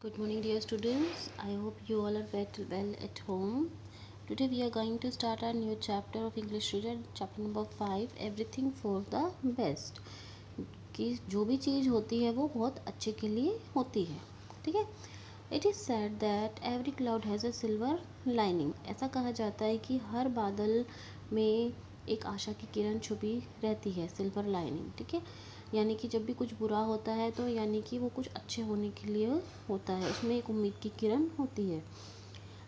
Good morning, dear students. I hope you all are well at home. Today we are going to start our new chapter of English Reader, chapter number 5, Everything for the Best. कि जो भी चीज़ होती है वो बहुत अच्छे के लिए होती है, ठीक है. It is sad that every cloud has a silver lining. ऐसा कहा जाता है कि हर बादल में एक आशा की किरण छुपी रहती है, सिल्वर लाइनिंग, ठीक है. यानी कि जब भी कुछ बुरा होता है तो यानी कि वो कुछ अच्छे होने के लिए होता है, उसमें एक उम्मीद की किरण होती है.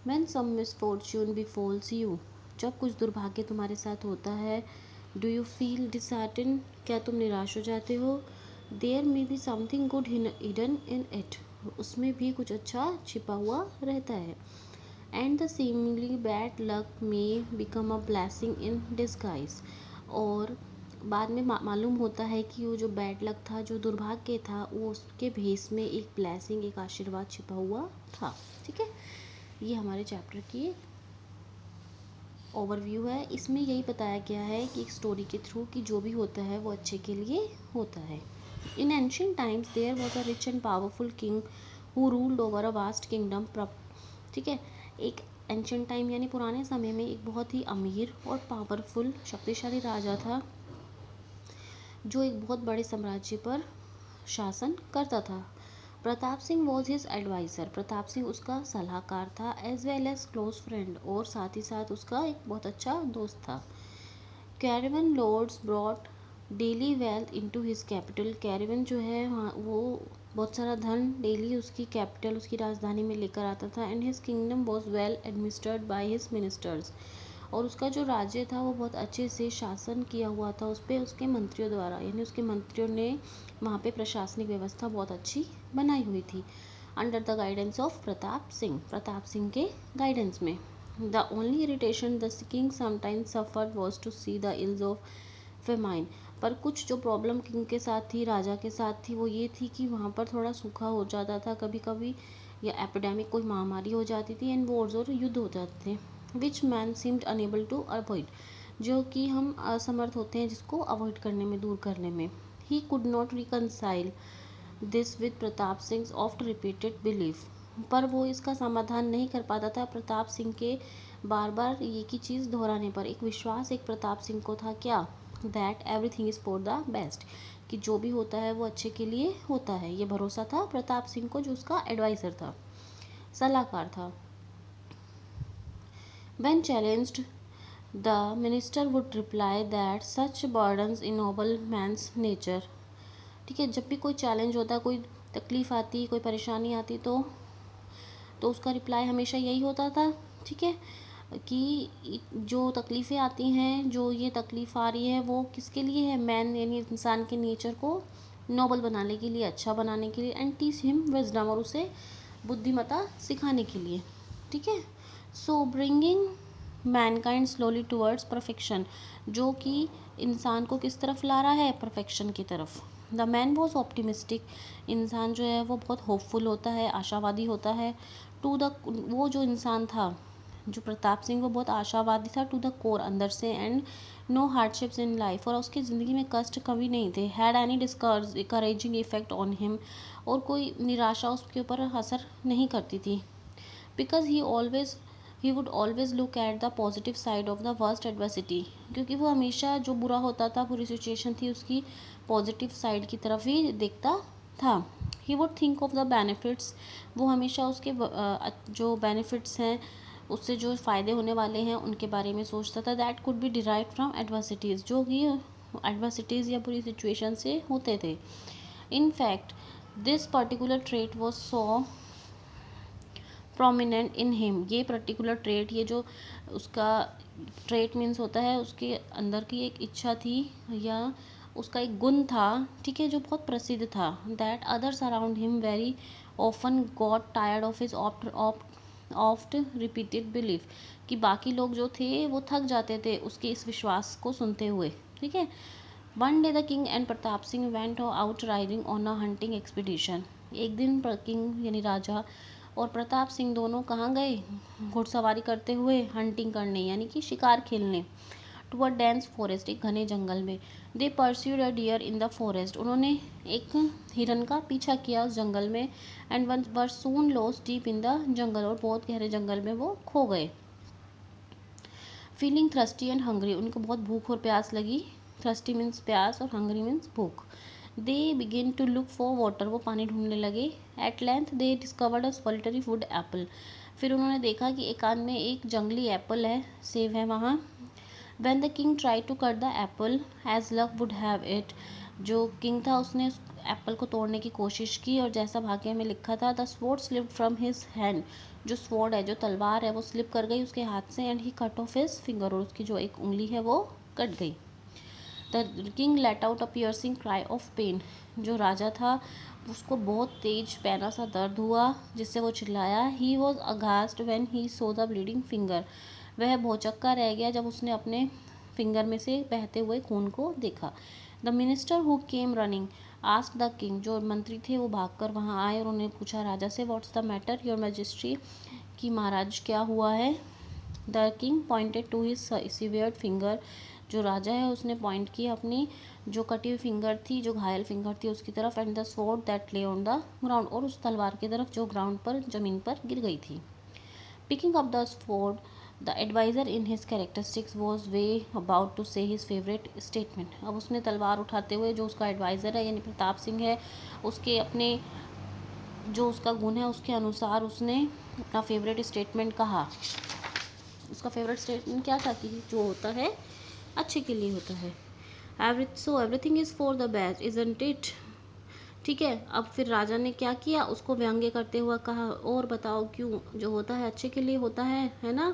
When some misfortune befalls you, जब कुछ दुर्भाग्य तुम्हारे साथ होता है, do you feel disheartened, क्या तुम निराश हो जाते हो. There may be something good hidden in it, उसमें भी कुछ अच्छा छिपा हुआ रहता है. And the seemingly bad luck may become a blessing in disguise, और बाद में मालूम होता है कि वो जो बैड लक था, जो दुर्भाग्य था, वो उसके भेस में एक ब्लेसिंग, एक आशीर्वाद छिपा हुआ था, ठीक है. ये हमारे चैप्टर की ओवरव्यू है. इसमें यही बताया गया है कि एक स्टोरी के थ्रू कि जो भी होता है वो अच्छे के लिए होता है. In ancient times there was a rich and powerful king who ruled over a vast kingdom. ठीक है. एक एंशियंट टाइम यानी पुराने समय में एक बहुत ही अमीर और पावरफुल शक्तिशाली राजा था जो एक बहुत बड़े साम्राज्य पर शासन करता था. Pratap Singh was his adviser. Pratap Singh उसका सलाहकार था, as well as close friend, और साथ ही साथ उसका एक बहुत अच्छा दोस्त था. Caravan lords brought daily wealth into his capital. Caravan जो है वहाँ वो बहुत सारा धन डेली उसकी कैपिटल, उसकी राजधानी में लेकर आता था. And his kingdom was well administered by his ministers. और उसका जो राज्य था वो बहुत अच्छे से शासन किया हुआ था उस पर उसके मंत्रियों द्वारा, यानी उसके मंत्रियों ने वहाँ पे प्रशासनिक व्यवस्था बहुत अच्छी बनाई हुई थी, under the guidance of Pratap Singh. Pratap Singh के गाइडेंस में. The only irritation the king sometimes suffered was to see the ills of famine. पर कुछ जो प्रॉब्लम किंग के साथ थी, राजा के साथ थी, वो ये थी कि वहाँ पर थोड़ा सूखा हो जाता था कभी कभी, या एपिडेमिक कोई महामारी हो जाती थी, एंड वॉर्स और युद्ध हो जाते थे. Which man seemed unable to avoid, जो कि हम असमर्थ होते हैं जिसको अवॉइड करने में, दूर करने में. He could not reconcile this with Pratap Singh oft repeated belief. पर वो इसका समाधान नहीं कर पाता था प्रताप सिंह के बार बार एक ही चीज़ दोहराने पर. एक विश्वास एक प्रताप सिंह को था, क्या, that everything is for the best, कि जो भी होता है वो अच्छे के लिए होता है. ये भरोसा था प्रताप सिंह को, जो उसका एडवाइज़र था, सलाहकार था. When challenged, the minister would reply that such burdens ennoble man's nature. ठीक है. जब भी कोई चैलेंज होता है, कोई तकलीफ़ आती, कोई परेशानी आती, तो उसका रिप्लाई हमेशा यही होता था, ठीक है, कि जो तकलीफ़ें आती हैं, जो ये तकलीफ़ आ रही है वो किसके लिए है, मैन यानी इंसान के नेचर को नोबल बनाने के लिए, अच्छा बनाने के लिए, एंड टीच हिम विजडम, और उसे बुद्धिमत्ता सिखाने के लिए, ठीक है. So bringing mankind slowly towards perfection, जो कि इंसान को किस तरफ ला रहा है, परफेक्शन की तरफ. The man was optimistic. इंसान जो है वो बहुत होपफुल होता है, आशावादी होता है. टू द, वो जो इंसान था, जो प्रताप सिंह, वो बहुत आशावादी था टू द कोर, अंदर से. And no hardships in life, और उसकी ज़िंदगी में कष्ट कभी नहीं थे. Had any discouraging effect on him, और कोई निराशा उसके ऊपर असर नहीं करती थी. Because he would always look at the positive side of the worst adversity, क्योंकि वो हमेशा जो बुरा होता था, बुरी सिचुएशन थी, उसकी पॉजिटिव साइड की तरफ ही देखता था. He would think of the benefits, वो हमेशा उसके जो बेनिफिट्स हैं, उससे जो फ़ायदे होने वाले हैं उनके बारे में सोचता था. That could be derive from adversities, जो कि एडवर्सिटीज़ या बुरी सिचुएशन से होते थे. In fact this particular trait was so prominent in him. ये पर्टिकुलर ट्रेट, ये जो उसका ट्रेट मीन्स होता है उसके अंदर की एक इच्छा थी या उसका एक गुण था, ठीक है, जो बहुत प्रसिद्ध था. That others around him very often got tired of his oft repeated belief, कि बाकी लोग जो थे वो थक जाते थे उसके इस विश्वास को सुनते हुए, ठीक है. One day the king and Pratap Singh went out riding on a hunting expedition. एक दिन किंग यानी राजा और प्रताप सिंह दोनों कहाँ गए, घुड़सवारी करते हुए, हंटिंग करने यानी कि शिकार खेलने. टू अ डेंस फॉरेस्ट, एक घने जंगल में। They pursued a deer in the forest, उन्होंने एक हिरन का पीछा किया उस जंगल में। And one were soon lost deep in the jungle, और बहुत गहरे जंगल में वो खो गए। फीलिंग थ्रस्टी एंड हंग्री, उनको बहुत भूख और प्यास लगी। थ्रस्टी मीन्स प्यास और हंग्री मीन्स भूख। They begin to look for water, वो पानी ढूंढने लगे। At length they discovered a solitary wood apple, फिर उन्होंने देखा कि एकांत में एक जंगली एप्पल है, सेब है वहाँ। When the king try to cut the apple as luck would have it, जो किंग था उसने उस एप्पल को तोड़ने की कोशिश की, और जैसा भाग्य में लिखा था, the sword slipped from his hand, जो स्वॉर्ड है, जो तलवार है, वो स्लिप कर गई उसके हाथ से। And he cut off his finger, और उसकी जो एक उंगली है वो कट गई। The king let out a piercing cry of pain, जो राजा था उसको बहुत तेज पैना सा दर्द हुआ, जिससे वो चिल्लाया। He was aghast when he saw the bleeding finger, वह भौचक्का रह गया जब उसने अपने फिंगर में से बहते हुए खून को देखा। The minister who came running asked the king, जो मंत्री थे वो भागकर वहाँ आए और उन्हें पूछा राजा से, what's the matter your majesty, कि महाराज क्या हुआ है। The king pointed to his severed finger, जो राजा है उसने पॉइंट किया अपनी जो कटी हुई फिंगर थी, जो घायल फिंगर थी उसकी तरफ। एंड द स्वॉर्ड दैट ले ऑन द ग्राउंड, और उस तलवार की तरफ जो ग्राउंड पर जमीन पर गिर गई थी। Picking up the sword, the adviser in his characteristics was way about to say his favourite statement, अब उसने तलवार उठाते हुए, जो उसका एडवाइज़र है यानी प्रताप सिंह है, उसके अपने जो उसका गुण है उसके अनुसार उसने अपना फेवरेट स्टेटमेंट कहा। उसका फेवरेट स्टेटमेंट क्या था कि जो होता है अच्छे के लिए होता है। Everything is for the best isn't it, ठीक है। अब फिर राजा ने क्या किया, उसको व्यंग्य करते हुए कहा, और बताओ क्यों, जो होता है अच्छे के लिए होता है ना।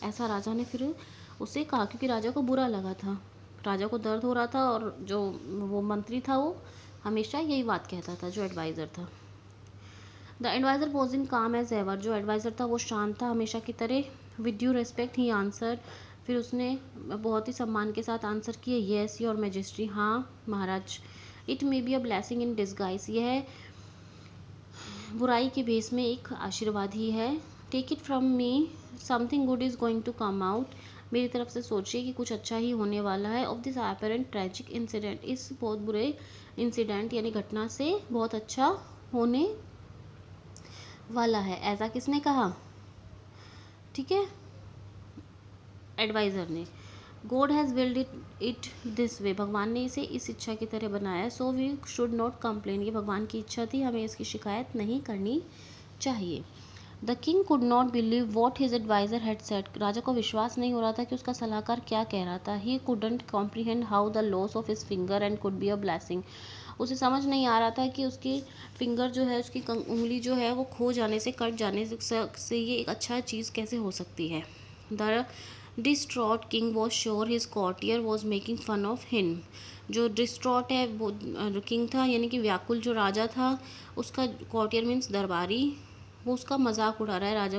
ऐसा राजा ने फिर उसे कहा, क्योंकि राजा को बुरा लगा था, राजा को दर्द हो रहा था, और जो वो मंत्री था वो हमेशा यही बात कहता था, जो एडवाइज़र था। द एडवाइज़र वॉज इन काम एज एवर, जो एडवाइज़र था वो शांत था हमेशा की तरह। With due respect he answer, फिर उसने बहुत ही सम्मान के साथ आंसर किया, येस योर मैजेस्टी, हाँ महाराज। It may be a blessing in disguise, यह बुराई के भेस में एक आशीर्वाद ही है। Take it from me, something good is going to come out, मेरी तरफ से सोचिए कि कुछ अच्छा ही होने वाला है। Of this apparent tragic incident, इस बहुत बुरे इंसिडेंट यानी घटना से बहुत अच्छा होने वाला है। ऐसा किसने कहा, ठीक है, एडवाइज़र ने। God has willed it this way, भगवान ने इसे इस इच्छा की तरह बनाया। So we should not complain, ये भगवान की इच्छा थी, हमें इसकी शिकायत नहीं करनी चाहिए। The king could not believe what his advisor had said, राजा को विश्वास नहीं हो रहा था कि उसका सलाहकार क्या कह रहा था। He couldn't comprehend how the loss of his finger and could be a blessing, उसे समझ नहीं आ रहा था कि उसकी फिंगर जो है, उसकी उंगली जो है वो खो जाने से, कट जाने से ये एक अच्छा चीज़ कैसे हो सकती है। The distraught king was sure his courtier was making fun of him, जो डिस्ट्रॉट है वो किंग था, यानी कि व्याकुल जो राजा था, उसका कॉर्टियर मीन्स दरबारी, वो उसका मजाक उड़ा रहा है राजा